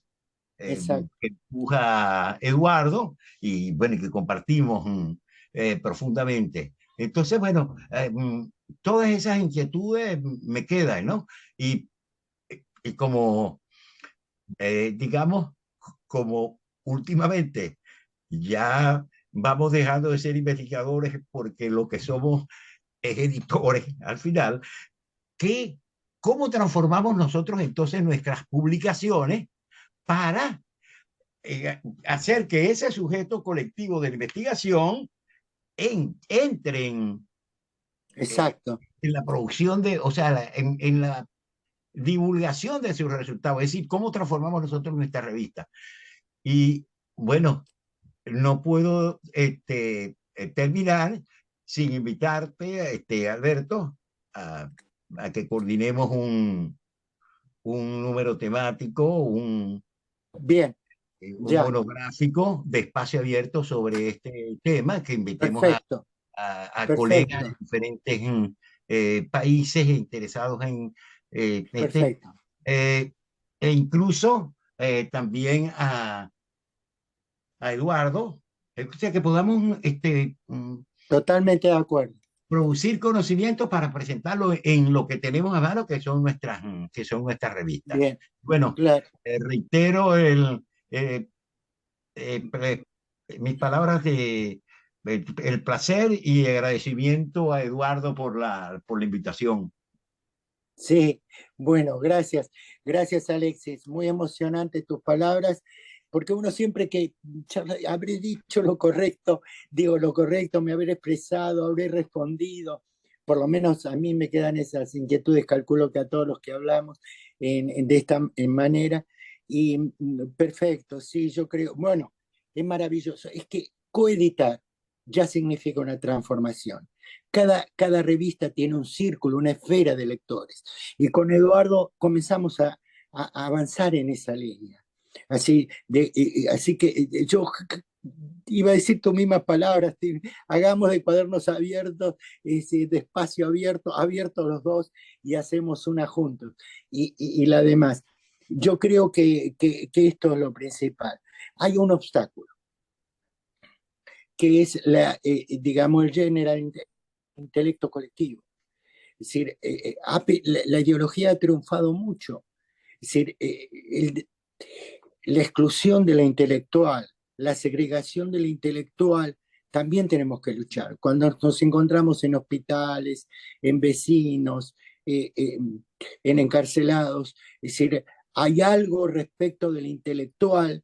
Speaker 2: Exacto.
Speaker 5: que empuja Eduardo y bueno, que compartimos profundamente. Entonces, bueno, todas esas inquietudes me quedan, ¿no? Y, y como, digamos, como últimamente ya vamos dejando de ser investigadores porque lo que somos es editores al final, ¿qué, ¿cómo transformamos nosotros entonces nuestras publicaciones para hacer que ese sujeto colectivo de investigación entre
Speaker 2: Exacto.
Speaker 5: en la producción de, o sea, en la divulgación de sus resultados? Es decir, ¿cómo transformamos nosotros nuestra revista? Y bueno, no puedo terminar sin invitarte, Alberto, a que coordinemos un número temático,
Speaker 2: Bien.
Speaker 5: un
Speaker 2: Ya.
Speaker 5: monográfico de espacio abierto sobre este tema, que invitemos
Speaker 2: Perfecto.
Speaker 5: a colegas de
Speaker 2: Perfecto.
Speaker 5: diferentes países interesados en
Speaker 2: Perfecto.
Speaker 5: e incluso también a Eduardo, o sea, que podamos
Speaker 2: Totalmente de acuerdo.
Speaker 5: producir conocimientos para presentarlo en lo que tenemos a mano, que son nuestras revistas.
Speaker 2: Bien.
Speaker 5: Bueno,
Speaker 2: Claro.
Speaker 5: reitero el mis palabras de el placer y agradecimiento a Eduardo por la invitación.
Speaker 2: Sí, bueno, gracias. Gracias, Alexis. Muy emocionante tus palabras, porque uno siempre que habré dicho lo correcto, digo lo correcto, me habré expresado, habré respondido. Por lo menos a mí me quedan esas inquietudes, calculo que a todos los que hablamos de esta manera. Y perfecto, sí, yo creo, bueno, es maravilloso. Es que coeditar ya significa una transformación. Cada revista tiene un círculo, una esfera de lectores. Y con Eduardo comenzamos a avanzar en esa línea. Así que yo iba a decir tus mismas palabras, hagamos de cuadernos abiertos, de espacio abierto, abiertos los dos, y hacemos una juntos. Y la demás. Yo creo que esto es lo principal. Hay un obstáculo, que es, digamos, el general intelecto colectivo. Es decir, la ideología ha triunfado mucho. Es decir, la exclusión de la intelectual, la segregación de la intelectual, también tenemos que luchar. Cuando nos encontramos en hospitales, en vecinos, en encarcelados, es decir, hay algo respecto del intelectual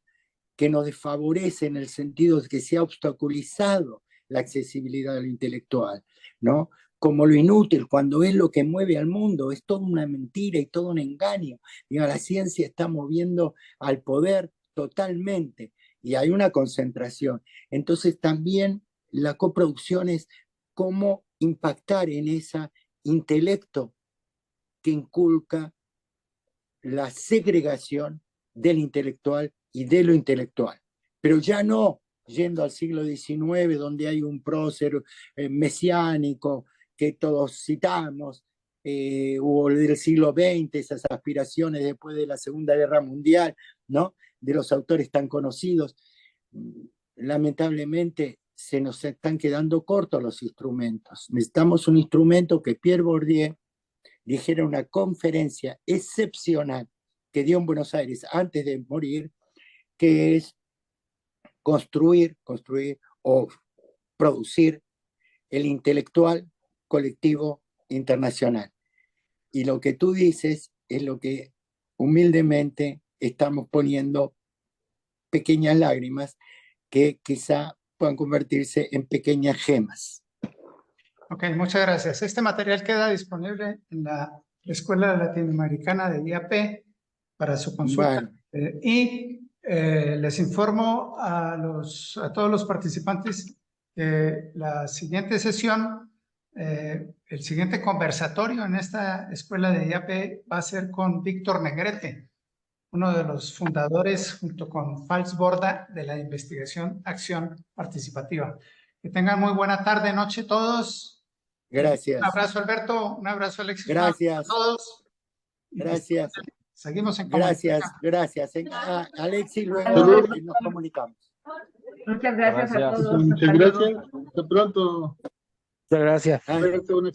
Speaker 2: que nos desfavorece en el sentido de que se ha obstaculizado la accesibilidad al intelectual, ¿no? Como lo inútil, cuando es lo que mueve al mundo, es toda una mentira y todo un engaño. Digo, la ciencia está moviendo al poder totalmente y hay una concentración. Entonces también la coproducción es cómo impactar en ese intelecto que inculca la segregación del intelectual y de lo intelectual. Pero ya no yendo al siglo XIX, donde hay un prócer mesiánico que todos citamos, o del siglo XX, esas aspiraciones después de la Segunda Guerra Mundial, ¿no? De los autores tan conocidos. Lamentablemente se nos están quedando cortos los instrumentos. Necesitamos un instrumento que Pierre Bourdieu dijera en una conferencia excepcional que dio en Buenos Aires antes de morir, que es construir o producir el intelectual colectivo internacional. Y lo que tú dices es lo que humildemente estamos poniendo pequeñas lágrimas que quizá puedan convertirse en pequeñas gemas.
Speaker 1: Ok, muchas gracias. Este material queda disponible en la Escuela Latinoamericana de IAP para su consulta.
Speaker 2: Bueno,
Speaker 1: Les informo a todos los participantes que la siguiente sesión, el siguiente conversatorio en esta Escuela de IAP va a ser con Víctor Negrete, uno de los fundadores junto con Fals Borda de la investigación Acción Participativa. Que tengan muy buena tarde, noche todos.
Speaker 2: gracias.
Speaker 1: Un abrazo, Alberto. Un abrazo, Alexis.
Speaker 2: Gracias.
Speaker 1: A todos.
Speaker 2: Gracias.
Speaker 1: Seguimos en
Speaker 2: Gracias,
Speaker 1: comunicación.
Speaker 2: gracias. Alexis, luego
Speaker 4: Saludos.
Speaker 2: nos comunicamos.
Speaker 4: Muchas gracias a
Speaker 3: Gracias.
Speaker 4: todos.
Speaker 6: Muchas
Speaker 4: Hasta luego.
Speaker 6: gracias. Hasta pronto.
Speaker 7: Muchas gracias.
Speaker 2: Ah,
Speaker 6: Alberto, una